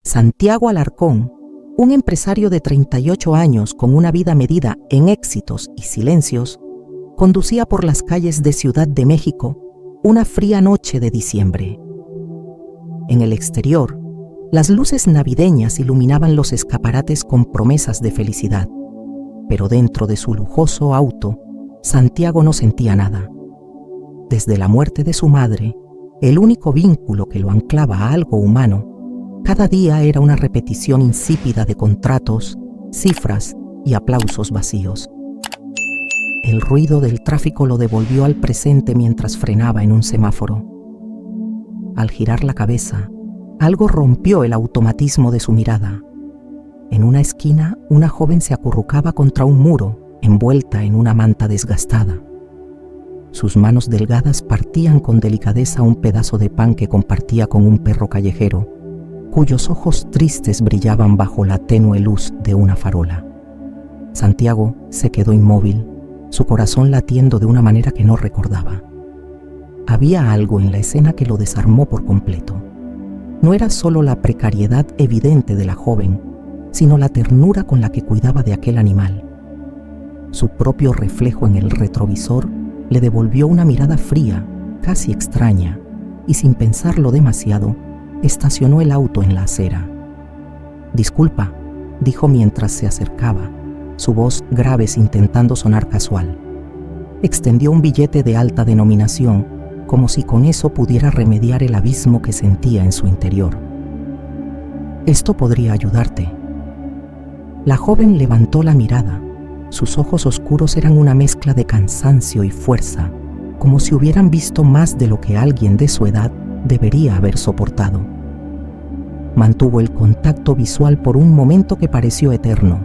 Santiago Alarcón, un empresario de 38 años con una vida medida en éxitos y silencios, conducía por las calles de Ciudad de México una fría noche de diciembre. En el exterior, las luces navideñas iluminaban los escaparates con promesas de felicidad, pero dentro de su lujoso auto, Santiago no sentía nada. Desde la muerte de su madre, el único vínculo que lo anclaba a algo humano, cada día era una repetición insípida de contratos, cifras y aplausos vacíos. El ruido del tráfico lo devolvió al presente mientras frenaba en un semáforo. Al girar la cabeza, algo rompió el automatismo de su mirada. En una esquina, una joven se acurrucaba contra un muro, envuelta en una manta desgastada. Sus manos delgadas partían con delicadeza un pedazo de pan que compartía con un perro callejero, cuyos ojos tristes brillaban bajo la tenue luz de una farola. Santiago se quedó inmóvil, su corazón latiendo de una manera que no recordaba. Había algo en la escena que lo desarmó por completo. No era solo la precariedad evidente de la joven, sino la ternura con la que cuidaba de aquel animal. Su propio reflejo en el retrovisor le devolvió una mirada fría, casi extraña, y sin pensarlo demasiado, estacionó el auto en la acera. «Disculpa», dijo mientras se acercaba, su voz grave intentando sonar casual. Extendió un billete de alta denominación, como si con eso pudiera remediar el abismo que sentía en su interior. «Esto podría ayudarte». La joven levantó la mirada. Sus ojos oscuros eran una mezcla de cansancio y fuerza, como si hubieran visto más de lo que alguien de su edad debería haber soportado. Mantuvo el contacto visual por un momento que pareció eterno.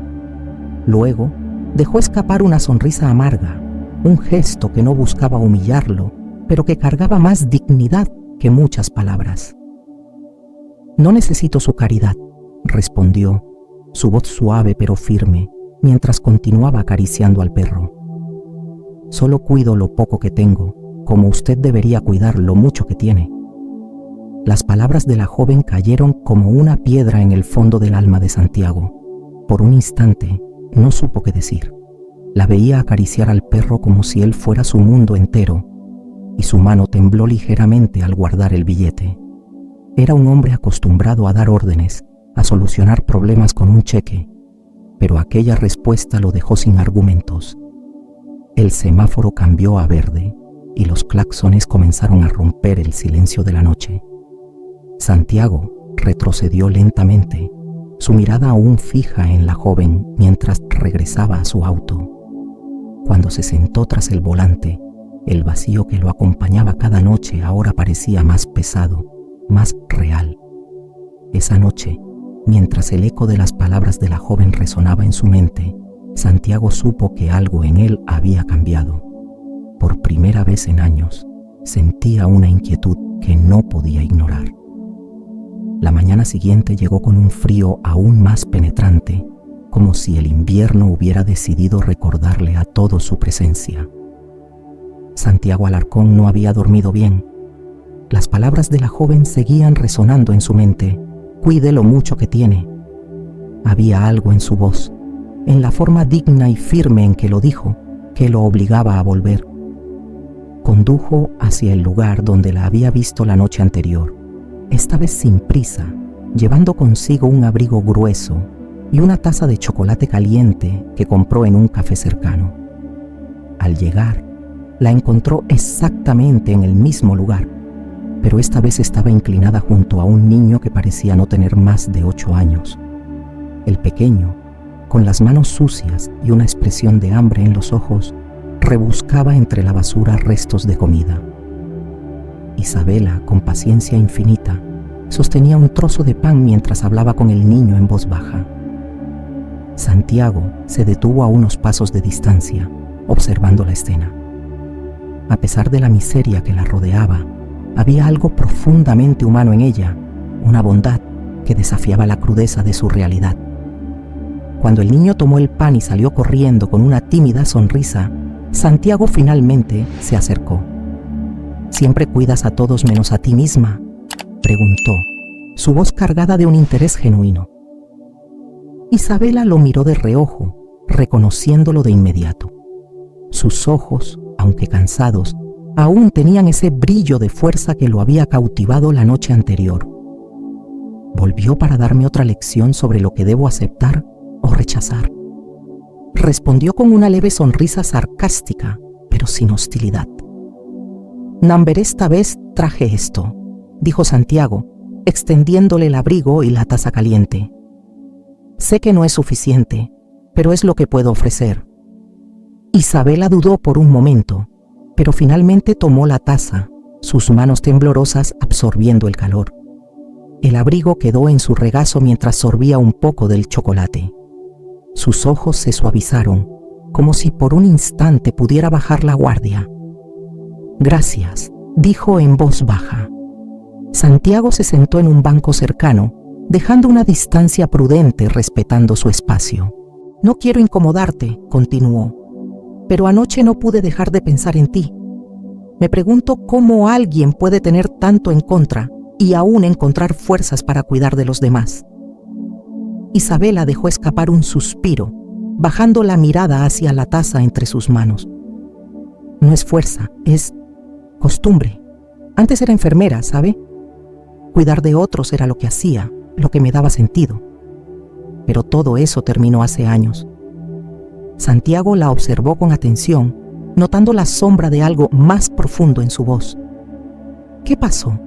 Luego, dejó escapar una sonrisa amarga, un gesto que no buscaba humillarlo, pero que cargaba más dignidad que muchas palabras. «No necesito su caridad», respondió, su voz suave pero firme, mientras continuaba acariciando al perro. «Solo cuido lo poco que tengo, como usted debería cuidar lo mucho que tiene». Las palabras de la joven cayeron como una piedra en el fondo del alma de Santiago. Por un instante, no supo qué decir. La veía acariciar al perro como si él fuera su mundo entero, y su mano tembló ligeramente al guardar el billete. Era un hombre acostumbrado a dar órdenes, a solucionar problemas con un cheque, pero aquella respuesta lo dejó sin argumentos. El semáforo cambió a verde, y los claxones comenzaron a romper el silencio de la noche. Santiago retrocedió lentamente, su mirada aún fija en la joven mientras regresaba a su auto. Cuando se sentó tras el volante, el vacío que lo acompañaba cada noche ahora parecía más pesado, más real. Esa noche, mientras el eco de las palabras de la joven resonaba en su mente, Santiago supo que algo en él había cambiado. Por primera vez en años, sentía una inquietud que no podía ignorar. La mañana siguiente llegó con un frío aún más penetrante, como si el invierno hubiera decidido recordarle a todos su presencia. Santiago Alarcón no había dormido bien. Las palabras de la joven seguían resonando en su mente. «Cuide lo mucho que tiene». Había algo en su voz, en la forma digna y firme en que lo dijo, que lo obligaba a volver. Condujo hacia el lugar donde la había visto la noche anterior, esta vez sin prisa, llevando consigo un abrigo grueso y una taza de chocolate caliente que compró en un café cercano. Al llegar, la encontró exactamente en el mismo lugar, pero esta vez estaba inclinada junto a un niño que parecía no tener más de 8 años. El pequeño, con las manos sucias y una expresión de hambre en los ojos, rebuscaba entre la basura restos de comida. Isabela, con paciencia infinita, sostenía un trozo de pan mientras hablaba con el niño en voz baja. Santiago se detuvo a unos pasos de distancia, observando la escena. A pesar de la miseria que la rodeaba, había algo profundamente humano en ella, una bondad que desafiaba la crudeza de su realidad. Cuando el niño tomó el pan y salió corriendo con una tímida sonrisa, Santiago finalmente se acercó. «¿Siempre cuidas a todos menos a ti misma?», preguntó, su voz cargada de un interés genuino. Isabela lo miró de reojo, reconociéndolo de inmediato. Sus ojos, aunque cansados, aún tenían ese brillo de fuerza que lo había cautivado la noche anterior. ¿Volvió para darme otra lección sobre lo que debo aceptar o rechazar? Respondió con una leve sonrisa sarcástica, pero sin hostilidad. «Namber, esta vez traje esto», dijo Santiago, extendiéndole el abrigo y la taza caliente. «Sé que no es suficiente, pero es lo que puedo ofrecer». Isabela dudó por un momento, pero finalmente tomó la taza, sus manos temblorosas absorbiendo el calor. El abrigo quedó en su regazo mientras sorbía un poco del chocolate. Sus ojos se suavizaron, como si por un instante pudiera bajar la guardia. «Gracias», dijo en voz baja. Santiago se sentó en un banco cercano, dejando una distancia prudente respetando su espacio. «No quiero incomodarte», continuó, «pero anoche no pude dejar de pensar en ti. Me pregunto cómo alguien puede tener tanto en contra y aún encontrar fuerzas para cuidar de los demás». Isabela dejó escapar un suspiro, bajando la mirada hacia la taza entre sus manos. «No es fuerza, es costumbre. Antes era enfermera, ¿sabe? Cuidar de otros era lo que hacía, lo que me daba sentido. Pero todo eso terminó hace años». Santiago la observó con atención, notando la sombra de algo más profundo en su voz. «¿Qué pasó?».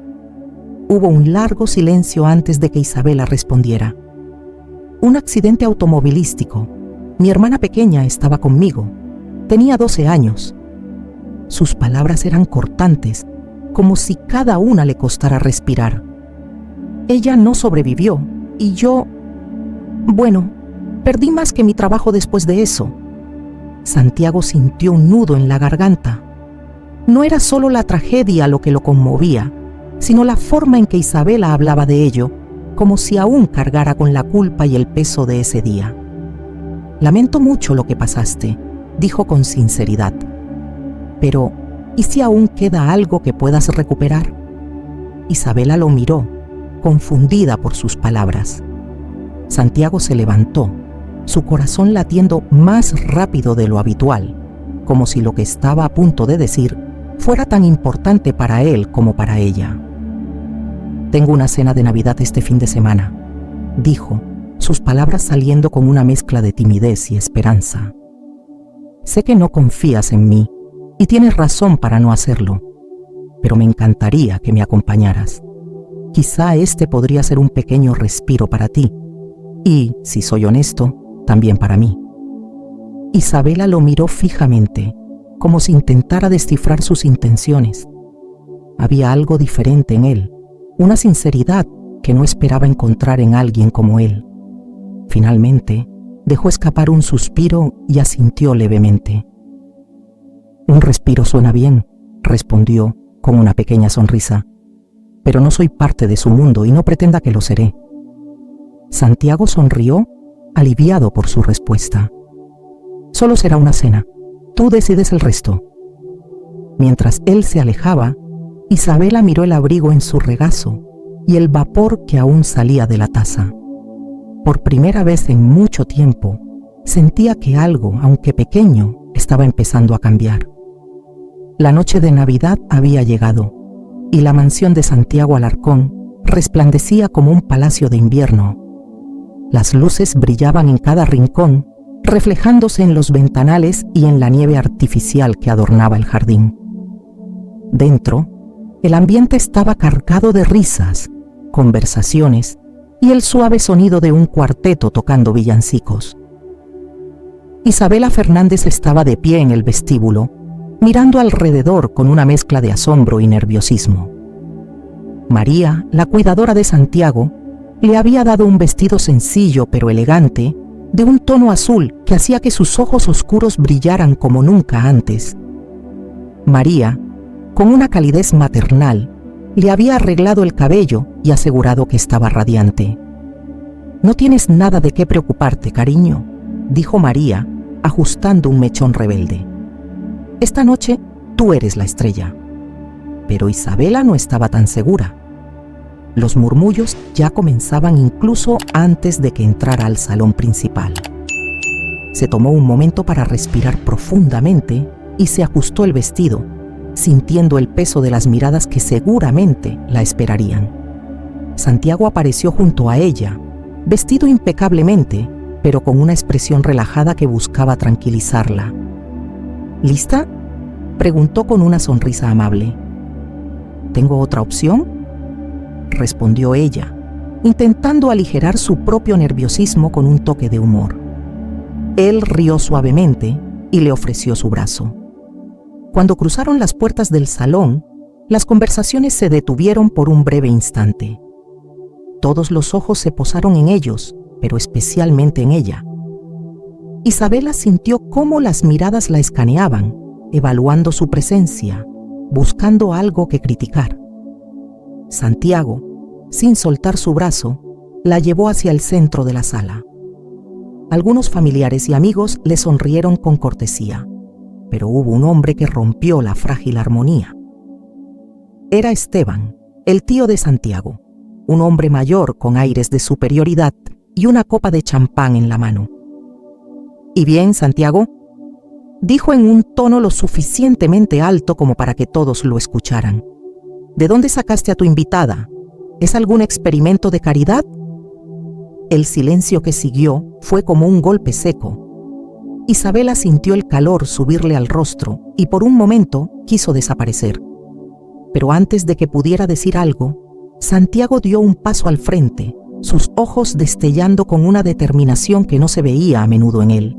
Hubo un largo silencio antes de que Isabela respondiera. «Un accidente automovilístico. Mi hermana pequeña estaba conmigo. Tenía 12 años. Sus palabras eran cortantes, como si cada una le costara respirar. Ella no sobrevivió y yo... Bueno, perdí más que mi trabajo después de eso». Santiago sintió un nudo en la garganta. No era solo la tragedia lo que lo conmovía, sino la forma en que Isabela hablaba de ello, como si aún cargara con la culpa y el peso de ese día. «Lamento mucho lo que pasaste», dijo con sinceridad. «Pero, ¿y si aún queda algo que puedas recuperar?». Isabela lo miró, confundida por sus palabras. Santiago se levantó, su corazón latiendo más rápido de lo habitual, como si lo que estaba a punto de decir fuera tan importante para él como para ella. «Tengo una cena de Navidad este fin de semana», dijo, sus palabras saliendo con una mezcla de timidez y esperanza. «Sé que no confías en mí y tienes razón para no hacerlo, pero me encantaría que me acompañaras. Quizá este podría ser un pequeño respiro para ti y, si soy honesto, también para mí». Isabela lo miró fijamente, como si intentara descifrar sus intenciones. Había algo diferente en él, una sinceridad que no esperaba encontrar en alguien como él. Finalmente, dejó escapar un suspiro y asintió levemente. «Un respiro suena bien», respondió con una pequeña sonrisa, «pero no soy parte de su mundo y no pretenda que lo seré». Santiago sonrió, aliviado por su respuesta. «Solo será una cena. Tú decides el resto». Mientras él se alejaba, Isabela miró el abrigo en su regazo y el vapor que aún salía de la taza. Por primera vez en mucho tiempo, sentía que algo, aunque pequeño, estaba empezando a cambiar. La noche de Navidad había llegado y la mansión de Santiago Alarcón resplandecía como un palacio de invierno. Las luces brillaban en cada rincón, reflejándose en los ventanales y en la nieve artificial que adornaba el jardín. Dentro, el ambiente estaba cargado de risas, conversaciones y el suave sonido de un cuarteto tocando villancicos. Isabela Fernández estaba de pie en el vestíbulo, mirando alrededor con una mezcla de asombro y nerviosismo. María, la cuidadora de Santiago, le había dado un vestido sencillo pero elegante, de un tono azul que hacía que sus ojos oscuros brillaran como nunca antes. María, con una calidez maternal, le había arreglado el cabello y asegurado que estaba radiante. «No tienes nada de qué preocuparte, cariño», dijo María, ajustando un mechón rebelde. «Esta noche tú eres la estrella». Pero Isabela no estaba tan segura. Los murmullos ya comenzaban incluso antes de que entrara al salón principal. Se tomó un momento para respirar profundamente y se ajustó el vestido, sintiendo el peso de las miradas que seguramente la esperarían. Santiago apareció junto a ella, vestido impecablemente, pero con una expresión relajada que buscaba tranquilizarla. ¿Lista?, preguntó con una sonrisa amable. ¿Tengo otra opción?, respondió ella, intentando aligerar su propio nerviosismo con un toque de humor. Él rió suavemente y le ofreció su brazo. Cuando cruzaron las puertas del salón, las conversaciones se detuvieron por un breve instante. Todos los ojos se posaron en ellos, pero especialmente en ella. Isabela sintió cómo las miradas la escaneaban, evaluando su presencia, buscando algo que criticar. Santiago, sin soltar su brazo, la llevó hacia el centro de la sala. Algunos familiares y amigos le sonrieron con cortesía, pero hubo un hombre que rompió la frágil armonía. Era Esteban, el tío de Santiago, un hombre mayor con aires de superioridad y una copa de champán en la mano. «¿Y bien, Santiago?», dijo en un tono lo suficientemente alto como para que todos lo escucharan. «¿De dónde sacaste a tu invitada? ¿Es algún experimento de caridad?». El silencio que siguió fue como un golpe seco. Isabela sintió el calor subirle al rostro y por un momento quiso desaparecer. Pero antes de que pudiera decir algo, Santiago dio un paso al frente, sus ojos destellando con una determinación que no se veía a menudo en él.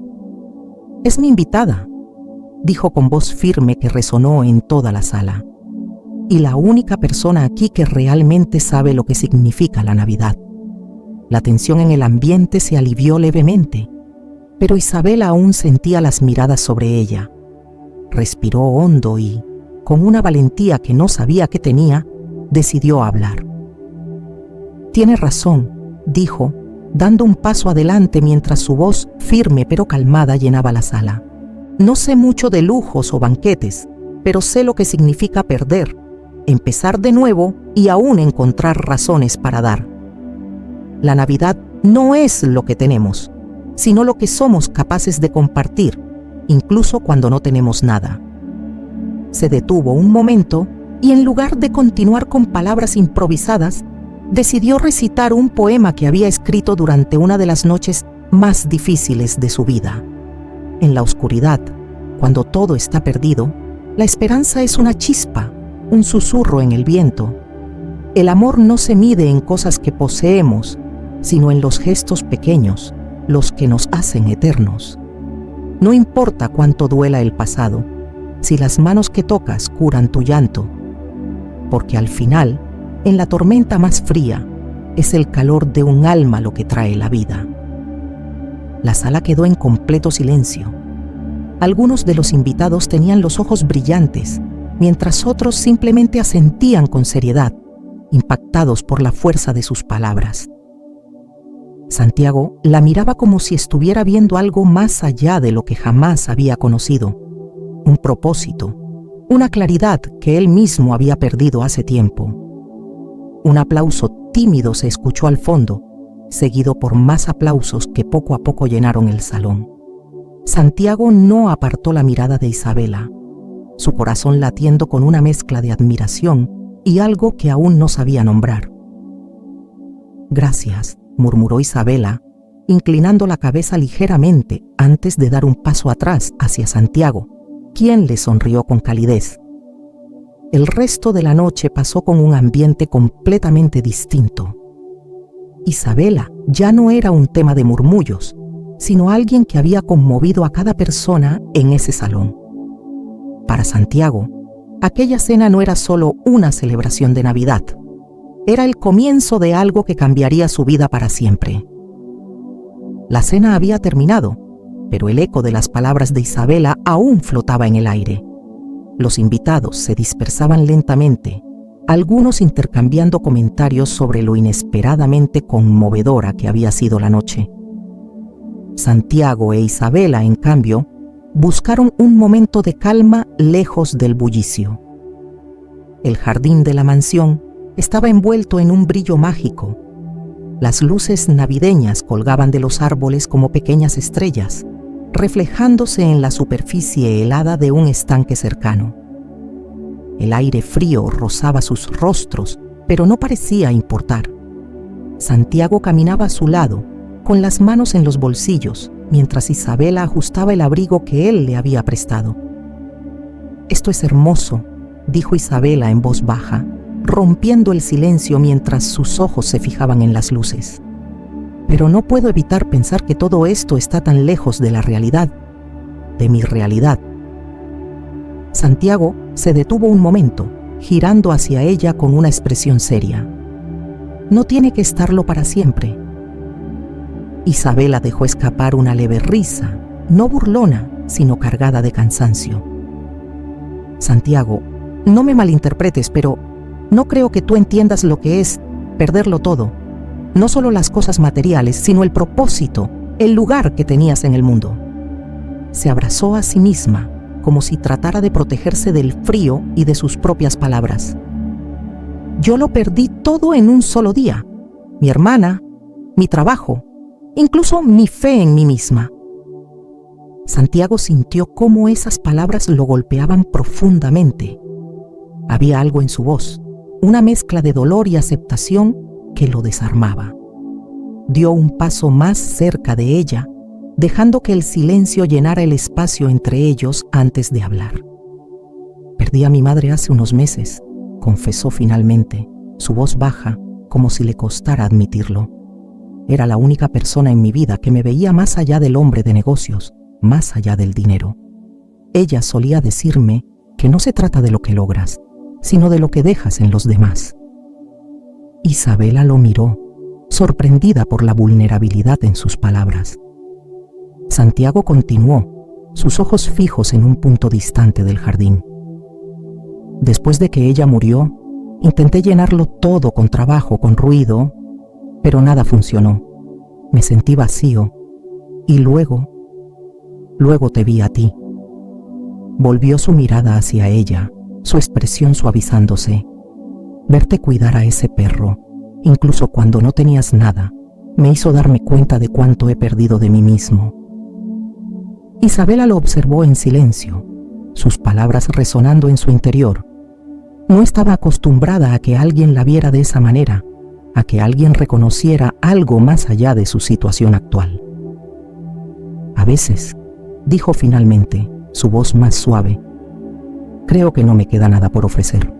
«Es mi invitada», dijo con voz firme que resonó en toda la sala. «Y la única persona aquí que realmente sabe lo que significa la Navidad». La tensión en el ambiente se alivió levemente, pero Isabela aún sentía las miradas sobre ella. Respiró hondo y, con una valentía que no sabía que tenía, decidió hablar. «Tiene razón», dijo, dando un paso adelante mientras su voz, firme pero calmada, llenaba la sala. «No sé mucho de lujos o banquetes, pero sé lo que significa perder, empezar de nuevo y aún encontrar razones para dar. La Navidad no es lo que tenemos, sino lo que somos capaces de compartir, incluso cuando no tenemos nada». Se detuvo un momento y en lugar de continuar con palabras improvisadas, decidió recitar un poema que había escrito durante una de las noches más difíciles de su vida. En la oscuridad, cuando todo está perdido, la esperanza es una chispa, un susurro en el viento. El amor no se mide en cosas que poseemos, sino en los gestos pequeños, los que nos hacen eternos. No importa cuánto duela el pasado, si las manos que tocas curan tu llanto, porque al final, en la tormenta más fría, es el calor de un alma lo que trae la vida. La sala quedó en completo silencio. Algunos de los invitados tenían los ojos brillantes, mientras otros simplemente asentían con seriedad, impactados por la fuerza de sus palabras. Santiago la miraba como si estuviera viendo algo más allá de lo que jamás había conocido, un propósito, una claridad que él mismo había perdido hace tiempo. Un aplauso tímido se escuchó al fondo, seguido por más aplausos que poco a poco llenaron el salón. Santiago no apartó la mirada de Isabela, su corazón latiendo con una mezcla de admiración y algo que aún no sabía nombrar. «Gracias», murmuró Isabela, inclinando la cabeza ligeramente antes de dar un paso atrás hacia Santiago, quien le sonrió con calidez. El resto de la noche pasó con un ambiente completamente distinto. Isabela ya no era un tema de murmullos, sino alguien que había conmovido a cada persona en ese salón. Para Santiago, aquella cena no era solo una celebración de Navidad, era el comienzo de algo que cambiaría su vida para siempre. La cena había terminado, pero el eco de las palabras de Isabela aún flotaba en el aire. Los invitados se dispersaban lentamente, algunos intercambiando comentarios sobre lo inesperadamente conmovedora que había sido la noche. Santiago e Isabela, en cambio, buscaron un momento de calma lejos del bullicio. El jardín de la mansión estaba envuelto en un brillo mágico. Las luces navideñas colgaban de los árboles como pequeñas estrellas, reflejándose en la superficie helada de un estanque cercano. El aire frío rozaba sus rostros, pero no parecía importar. Santiago caminaba a su lado, con las manos en los bolsillos, mientras Isabela ajustaba el abrigo que él le había prestado. «Esto es hermoso», dijo Isabela en voz baja, rompiendo el silencio mientras sus ojos se fijaban en las luces. «Pero no puedo evitar pensar que todo esto está tan lejos de la realidad, de mi realidad». Santiago se detuvo un momento, girando hacia ella con una expresión seria. «No tiene que estarlo para siempre». Isabela dejó escapar una leve risa, no burlona, sino cargada de cansancio. «Santiago, no me malinterpretes, pero no creo que tú entiendas lo que es perderlo todo. No solo las cosas materiales, sino el propósito, el lugar que tenías en el mundo». Se abrazó a sí misma, como si tratara de protegerse del frío y de sus propias palabras. «Yo lo perdí todo en un solo día. Mi hermana, mi trabajo, incluso mi fe en mí misma». Santiago sintió cómo esas palabras lo golpeaban profundamente. Había algo en su voz, una mezcla de dolor y aceptación que lo desarmaba. Dio un paso más cerca de ella, dejando que el silencio llenara el espacio entre ellos antes de hablar. «Perdí a mi madre hace unos meses», confesó finalmente, su voz baja, como si le costara admitirlo. «Era la única persona en mi vida que me veía más allá del hombre de negocios, más allá del dinero. Ella solía decirme que no se trata de lo que logras, sino de lo que dejas en los demás». Isabela lo miró, sorprendida por la vulnerabilidad en sus palabras. Santiago continuó, sus ojos fijos en un punto distante del jardín. «Después de que ella murió, intenté llenarlo todo con trabajo, con ruido, pero nada funcionó. Me sentí vacío y luego te vi a ti». Volvió su mirada hacia ella, su expresión suavizándose. «Verte cuidar a ese perro, incluso cuando no tenías nada, me hizo darme cuenta de cuánto he perdido de mí mismo». Isabela lo observó en silencio, sus palabras resonando en su interior. No estaba acostumbrada a que alguien la viera de esa manera, a que alguien reconociera algo más allá de su situación actual. «A veces», dijo finalmente, su voz más suave, «creo que no me queda nada por ofrecer,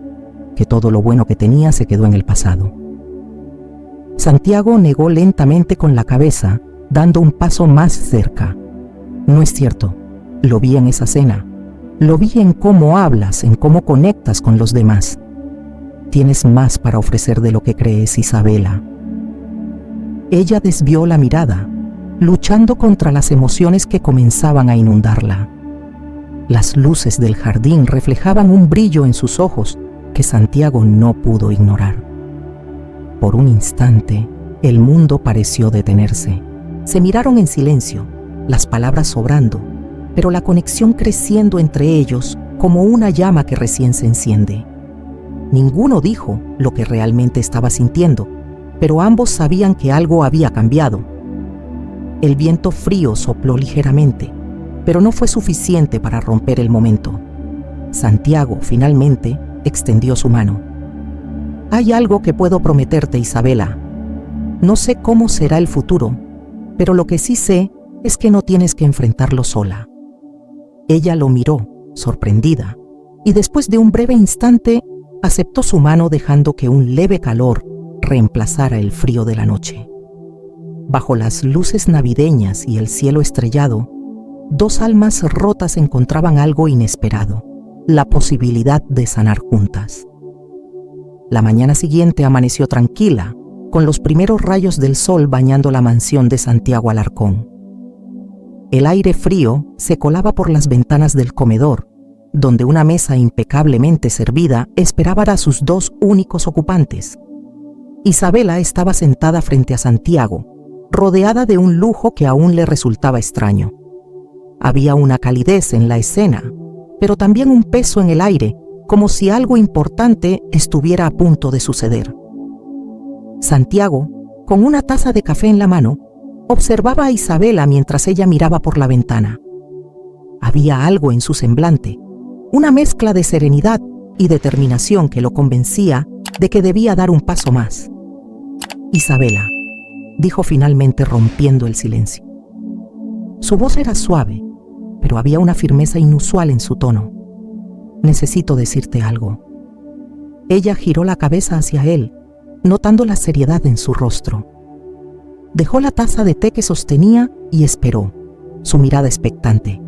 que todo lo bueno que tenía se quedó en el pasado». Santiago negó lentamente con la cabeza, dando un paso más cerca. «No es cierto, lo vi en esa cena, lo vi en cómo hablas, en cómo conectas con los demás. Tienes más para ofrecer de lo que crees, Isabela». Ella desvió la mirada, luchando contra las emociones que comenzaban a inundarla. Las luces del jardín reflejaban un brillo en sus ojos que Santiago no pudo ignorar. Por un instante, el mundo pareció detenerse. Se miraron en silencio, las palabras sobrando, pero la conexión creciendo entre ellos como una llama que recién se enciende. Ninguno dijo lo que realmente estaba sintiendo, pero ambos sabían que algo había cambiado. El viento frío sopló ligeramente, pero no fue suficiente para romper el momento. Santiago, finalmente, extendió su mano. «Hay algo que puedo prometerte, Isabela. No sé cómo será el futuro, pero lo que sí sé es que no tienes que enfrentarlo sola». Ella lo miró, sorprendida, y después de un breve instante, aceptó su mano dejando que un leve calor reemplazara el frío de la noche. Bajo las luces navideñas y el cielo estrellado, dos almas rotas encontraban algo inesperado, la posibilidad de sanar juntas. La mañana siguiente amaneció tranquila, con los primeros rayos del sol bañando la mansión de Santiago Alarcón. El aire frío se colaba por las ventanas del comedor, donde una mesa impecablemente servida esperaba a sus dos únicos ocupantes. Isabela estaba sentada frente a Santiago, rodeada de un lujo que aún le resultaba extraño. Había una calidez en la escena, pero también un peso en el aire como si algo importante estuviera a punto de suceder. Santiago, con una taza de café en la mano, observaba a Isabela mientras ella miraba por la ventana. Había algo en su semblante, una mezcla de serenidad y determinación que lo convencía de que debía dar un paso más. «Isabela», dijo finalmente rompiendo el silencio. Su voz era suave, pero había una firmeza inusual en su tono. «Necesito decirte algo». Ella giró la cabeza hacia él, notando la seriedad en su rostro. Dejó la taza de té que sostenía y esperó, su mirada expectante.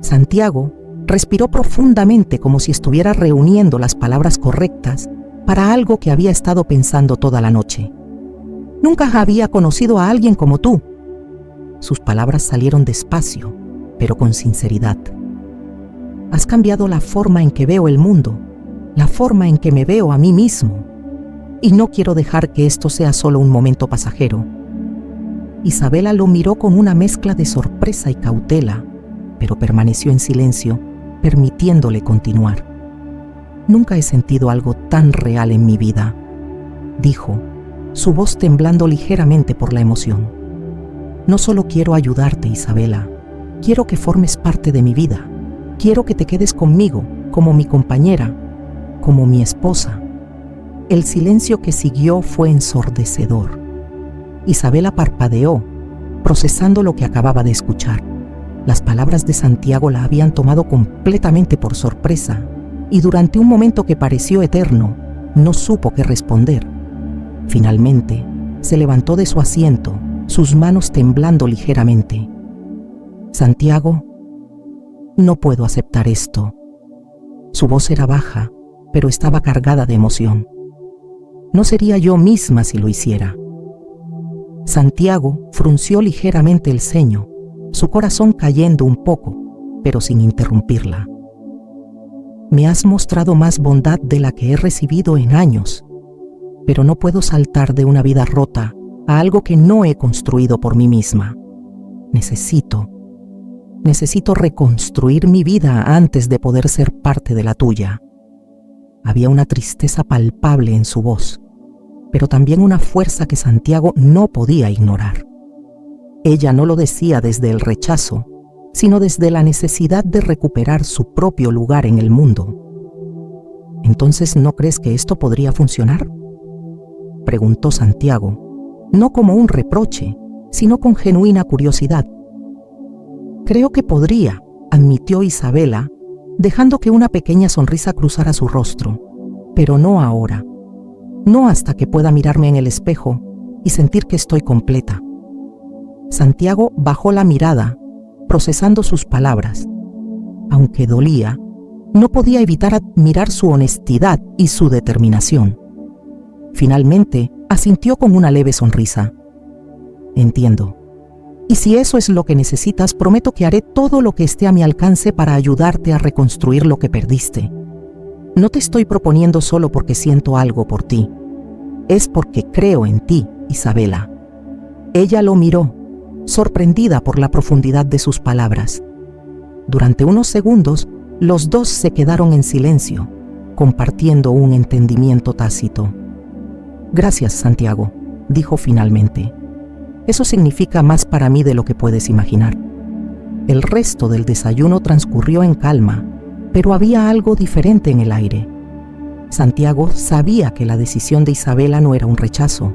Santiago respiró profundamente como si estuviera reuniendo las palabras correctas para algo que había estado pensando toda la noche. «Nunca había conocido a alguien como tú». Sus palabras salieron despacio, pero con sinceridad. «Has cambiado la forma en que veo el mundo, la forma en que me veo a mí mismo. Y no quiero dejar que esto sea solo un momento pasajero». Isabela lo miró con una mezcla de sorpresa y cautela, pero permaneció en silencio, permitiéndole continuar. «Nunca he sentido algo tan real en mi vida», dijo, su voz temblando ligeramente por la emoción. «No solo quiero ayudarte, Isabela, quiero que formes parte de mi vida. Quiero que te quedes conmigo, como mi compañera, como mi esposa». El silencio que siguió fue ensordecedor. Isabela parpadeó, procesando lo que acababa de escuchar. Las palabras de Santiago la habían tomado completamente por sorpresa, y durante un momento que pareció eterno, no supo qué responder. Finalmente, se levantó de su asiento, sus manos temblando ligeramente. «Santiago, no puedo aceptar esto». Su voz era baja, pero estaba cargada de emoción. «No sería yo misma si lo hiciera». Santiago frunció ligeramente el ceño, su corazón cayendo un poco, pero sin interrumpirla. «Me has mostrado más bondad de la que he recibido en años, pero no puedo saltar de una vida rota a algo que no he construido por mí misma. Necesito reconstruir mi vida antes de poder ser parte de la tuya». Había una tristeza palpable en su voz, pero también una fuerza que Santiago no podía ignorar. Ella no lo decía desde el rechazo, sino desde la necesidad de recuperar su propio lugar en el mundo. «¿Entonces no crees que esto podría funcionar?», preguntó Santiago, no como un reproche, sino con genuina curiosidad. «Creo que podría», admitió Isabela, dejando que una pequeña sonrisa cruzara su rostro, «pero no ahora. No hasta que pueda mirarme en el espejo y sentir que estoy completa». Santiago bajó la mirada, procesando sus palabras. Aunque dolía, no podía evitar admirar su honestidad y su determinación. Finalmente, asintió con una leve sonrisa. «Entiendo. Y si eso es lo que necesitas, prometo que haré todo lo que esté a mi alcance para ayudarte a reconstruir lo que perdiste. No te estoy proponiendo solo porque siento algo por ti. Es porque creo en ti, Isabela». Ella lo miró, sorprendida por la profundidad de sus palabras. Durante unos segundos, los dos se quedaron en silencio, compartiendo un entendimiento tácito. «Gracias, Santiago», dijo finalmente. «Eso significa más para mí de lo que puedes imaginar». El resto del desayuno transcurrió en calma, pero había algo diferente en el aire. Santiago sabía que la decisión de Isabela no era un rechazo,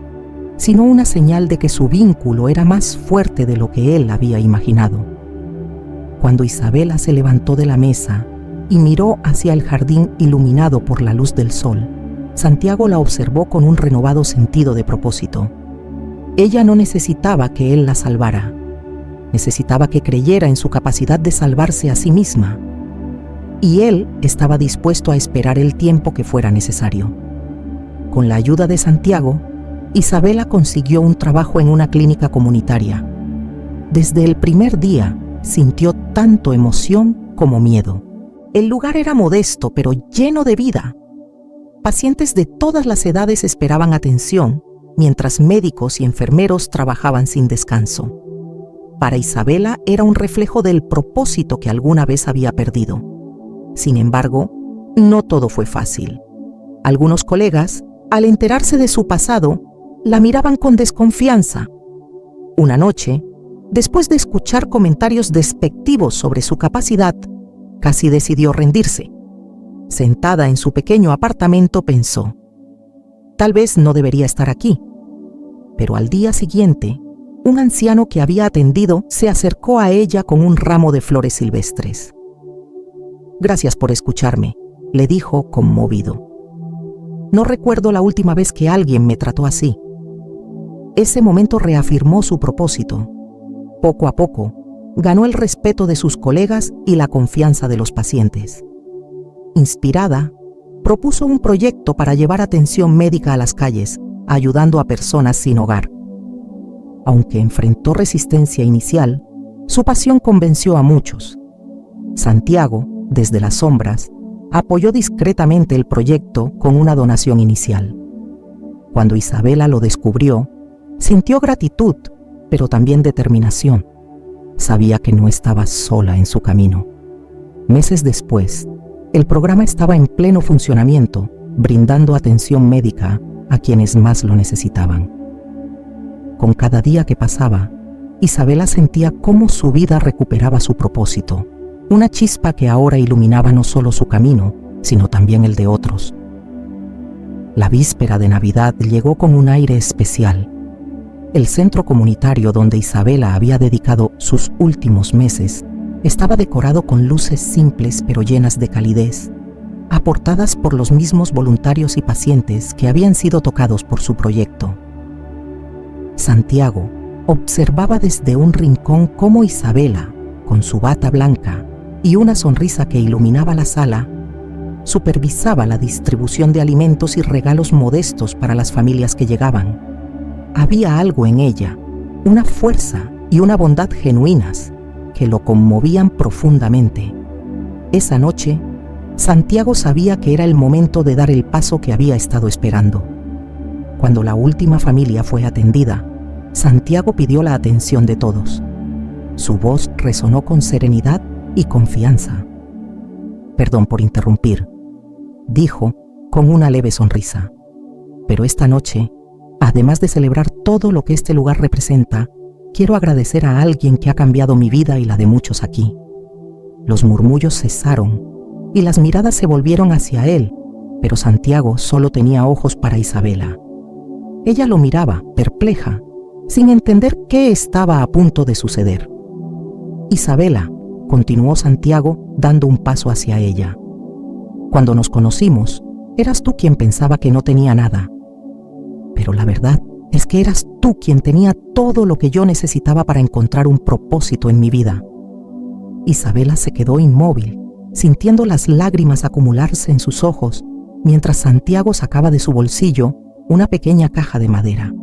sino una señal de que su vínculo era más fuerte de lo que él había imaginado. Cuando Isabela se levantó de la mesa y miró hacia el jardín iluminado por la luz del sol, Santiago la observó con un renovado sentido de propósito. Ella no necesitaba que él la salvara. Necesitaba que creyera en su capacidad de salvarse a sí misma. Y él estaba dispuesto a esperar el tiempo que fuera necesario. Con la ayuda de Santiago, Isabela consiguió un trabajo en una clínica comunitaria. Desde el primer día sintió tanto emoción como miedo. El lugar era modesto, pero lleno de vida. Pacientes de todas las edades esperaban atención, mientras médicos y enfermeros trabajaban sin descanso. Para Isabela era un reflejo del propósito que alguna vez había perdido. Sin embargo, no todo fue fácil. Algunos colegas, al enterarse de su pasado, la miraban con desconfianza. Una noche, después de escuchar comentarios despectivos sobre su capacidad, casi decidió rendirse. Sentada en su pequeño apartamento, pensó: tal vez no debería estar aquí. Pero al día siguiente, un anciano que había atendido se acercó a ella con un ramo de flores silvestres. «Gracias por escucharme», le dijo conmovido. «No recuerdo la última vez que alguien me trató así». Ese momento reafirmó su propósito. Poco a poco, ganó el respeto de sus colegas y la confianza de los pacientes. Inspirada, propuso un proyecto para llevar atención médica a las calles, ayudando a personas sin hogar. Aunque enfrentó resistencia inicial, su pasión convenció a muchos. Santiago, desde las sombras, apoyó discretamente el proyecto con una donación inicial. Cuando Isabela lo descubrió, sintió gratitud, pero también determinación. Sabía que no estaba sola en su camino. Meses después, el programa estaba en pleno funcionamiento, brindando atención médica a quienes más lo necesitaban. Con cada día que pasaba, Isabela sentía cómo su vida recuperaba su propósito, una chispa que ahora iluminaba no solo su camino, sino también el de otros. La víspera de Navidad llegó con un aire especial. El centro comunitario donde Isabela había dedicado sus últimos meses estaba decorado con luces simples pero llenas de calidez, aportadas por los mismos voluntarios y pacientes que habían sido tocados por su proyecto. Santiago observaba desde un rincón cómo Isabela, con su bata blanca y una sonrisa que iluminaba la sala, supervisaba la distribución de alimentos y regalos modestos para las familias que llegaban. Había algo en ella, una fuerza y una bondad genuinas que lo conmovían profundamente. Esa noche, Santiago sabía que era el momento de dar el paso que había estado esperando. Cuando la última familia fue atendida, Santiago pidió la atención de todos. Su voz resonó con serenidad y confianza. «Perdón por interrumpir», dijo con una leve sonrisa. «Pero esta noche, además de celebrar todo lo que este lugar representa, quiero agradecer a alguien que ha cambiado mi vida y la de muchos aquí». Los murmullos cesaron y las miradas se volvieron hacia él, pero Santiago solo tenía ojos para Isabela. Ella lo miraba, perpleja, sin entender qué estaba a punto de suceder. «Isabela», continuó Santiago dando un paso hacia ella. «Cuando nos conocimos, eras tú quien pensaba que no tenía nada. Pero la verdad es que eras tú quien tenía todo lo que yo necesitaba para encontrar un propósito en mi vida». Isabela se quedó inmóvil, sintiendo las lágrimas acumularse en sus ojos, mientras Santiago sacaba de su bolsillo una pequeña caja de madera.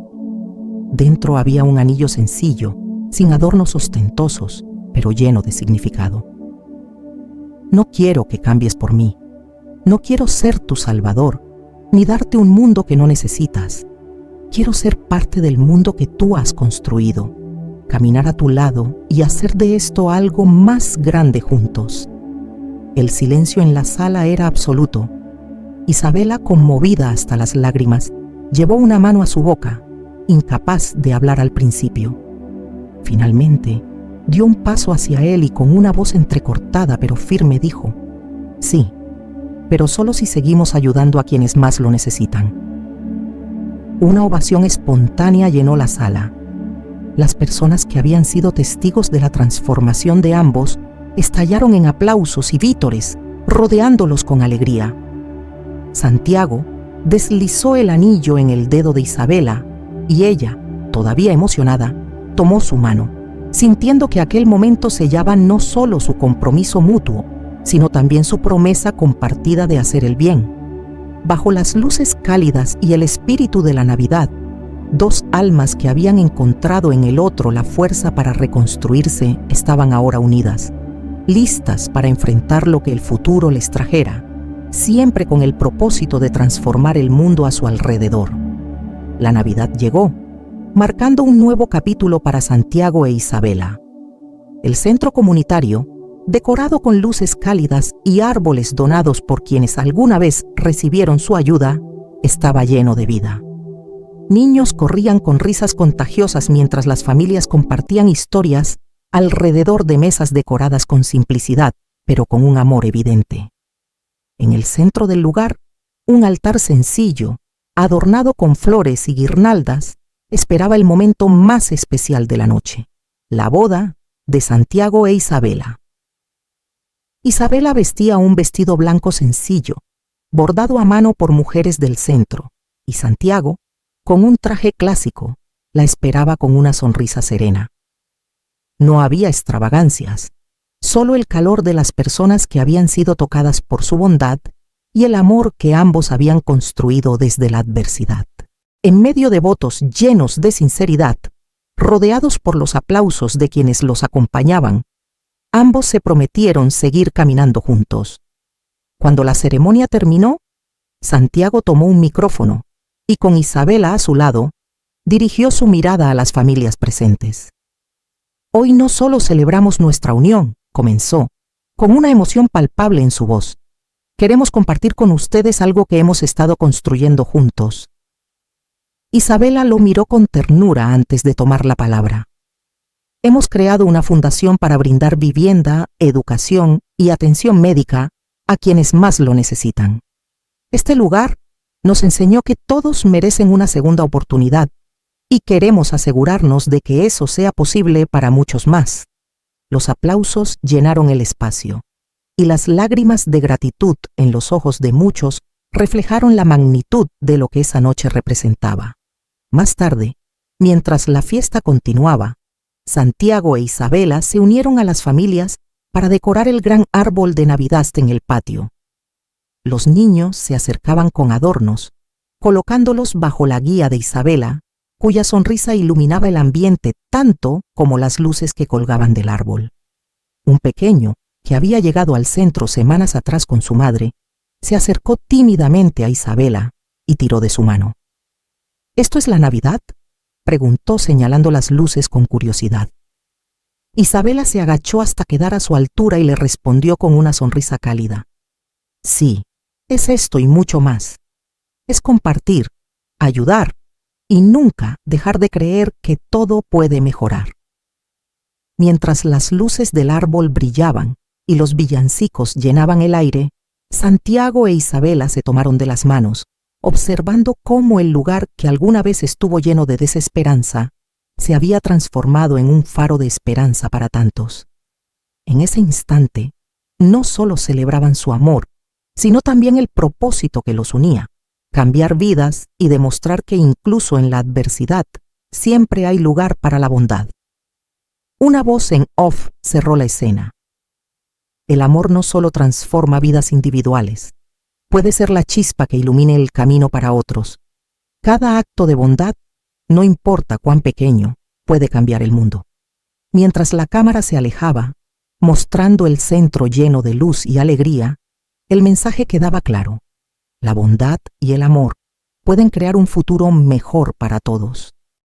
Dentro había un anillo sencillo, sin adornos ostentosos, pero lleno de significado. «No quiero que cambies por mí. No quiero ser tu salvador, ni darte un mundo que no necesitas. Quiero ser parte del mundo que tú has construido, caminar a tu lado y hacer de esto algo más grande juntos». El silencio en la sala era absoluto. Isabela, conmovida hasta las lágrimas, llevó una mano a su boca, incapaz de hablar al principio. Finalmente, dio un paso hacia él y con una voz entrecortada pero firme dijo: «Sí, pero solo si seguimos ayudando a quienes más lo necesitan». Una ovación espontánea llenó la sala. Las personas que habían sido testigos de la transformación de ambos estallaron en aplausos y vítores, rodeándolos con alegría. Santiago deslizó el anillo en el dedo de Isabela y ella, todavía emocionada, tomó su mano, sintiendo que aquel momento sellaba no solo su compromiso mutuo, sino también su promesa compartida de hacer el bien. Bajo las luces cálidas y el espíritu de la Navidad, dos almas que habían encontrado en el otro la fuerza para reconstruirse estaban ahora unidas, listas para enfrentar lo que el futuro les trajera, siempre con el propósito de transformar el mundo a su alrededor. La Navidad llegó, marcando un nuevo capítulo para Santiago e Isabela. El centro comunitario, decorado con luces cálidas y árboles donados por quienes alguna vez recibieron su ayuda, estaba lleno de vida. Niños corrían con risas contagiosas mientras las familias compartían historias alrededor de mesas decoradas con simplicidad, pero con un amor evidente. En el centro del lugar, un altar sencillo, adornado con flores y guirnaldas, esperaba el momento más especial de la noche, la boda de Santiago e Isabela. Isabela vestía un vestido blanco sencillo, bordado a mano por mujeres del centro, y Santiago, con un traje clásico, la esperaba con una sonrisa serena. No había extravagancias, solo el calor de las personas que habían sido tocadas por su bondad y el amor que ambos habían construido desde la adversidad. En medio de votos llenos de sinceridad, rodeados por los aplausos de quienes los acompañaban, ambos se prometieron seguir caminando juntos. Cuando la ceremonia terminó, Santiago tomó un micrófono y con Isabela a su lado, dirigió su mirada a las familias presentes. Hoy no solo celebramos nuestra unión, comenzó, con una emoción palpable en su voz. Queremos compartir con ustedes algo que hemos estado construyendo juntos. Isabela lo miró con ternura antes de tomar la palabra. Hemos creado una fundación para brindar vivienda, educación y atención médica a quienes más lo necesitan. Este lugar nos enseñó que todos merecen una segunda oportunidad y queremos asegurarnos de que eso sea posible para muchos más. Los aplausos llenaron el espacio y las lágrimas de gratitud en los ojos de muchos reflejaron la magnitud de lo que esa noche representaba. Más tarde, mientras la fiesta continuaba, Santiago e Isabela se unieron a las familias para decorar el gran árbol de Navidad en el patio. Los niños se acercaban con adornos, colocándolos bajo la guía de Isabela, cuya sonrisa iluminaba el ambiente tanto como las luces que colgaban del árbol. Un pequeño, que había llegado al centro semanas atrás con su madre, se acercó tímidamente a Isabela y tiró de su mano. ¿Esto es la Navidad?, preguntó señalando las luces con curiosidad. Isabela se agachó hasta quedar a su altura y le respondió con una sonrisa cálida. Sí, es esto y mucho más. Es compartir, ayudar y nunca dejar de creer que todo puede mejorar. Mientras las luces del árbol brillaban y los villancicos llenaban el aire, Santiago e Isabela se tomaron de las manos, observando cómo el lugar que alguna vez estuvo lleno de desesperanza se había transformado en un faro de esperanza para tantos. En ese instante, no solo celebraban su amor, sino también el propósito que los unía, cambiar vidas y demostrar que incluso en la adversidad siempre hay lugar para la bondad. Una voz en off cerró la escena. El amor no solo transforma vidas individuales, puede ser la chispa que ilumine el camino para otros. Cada acto de bondad, no importa cuán pequeño, puede cambiar el mundo. Mientras la cámara se alejaba, mostrando el centro lleno de luz y alegría, el mensaje quedaba claro. La bondad y el amor pueden crear un futuro mejor para todos.